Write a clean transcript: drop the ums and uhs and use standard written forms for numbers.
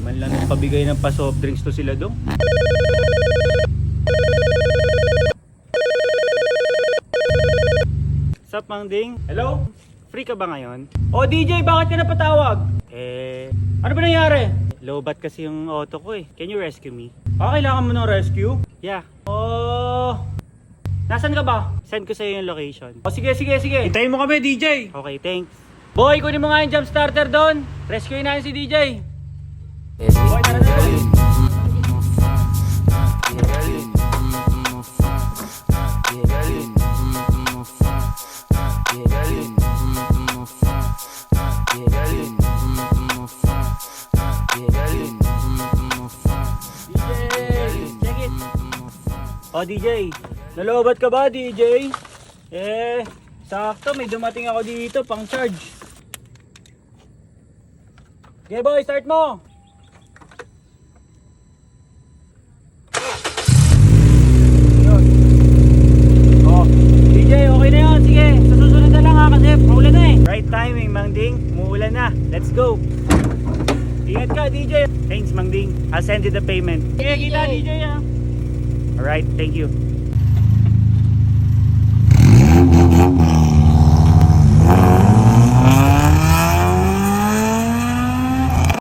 Man lang pabigay ng pa-soft drinks to sila dong. Sup, Mang Ding? Hello? Free ka ba ngayon? Oh, DJ, bakit ka napatawag? Ano ba nangyari? Lowbat kasi yung auto ko eh. Can you rescue me? Kailangan mo ng rescue? Yeah. Oh, nasaan ka ba? Send ko sa'yo yung location. Oh, sige. Hintayin mo kami, DJ. Okay, thanks. Boy, kunin mo nga yung jump starter doon. Rescue natin si DJ. Boy, tara na doon. Check it. Oh, DJ. Nalobat ka ba, DJ? Sakto, may dumating ako dito pang charge. Okay, boy, start mo. Yun. Oh, DJ, okay na yun. Sige, sa susunod na lang ha, kasi maulan na eh. Right timing, Mang Ding. Umuulan na. Let's go. Ingat ka, DJ. Thanks, Mang Ding. I'll send you the payment. Sige, kita, DJ ha. Alright, thank you.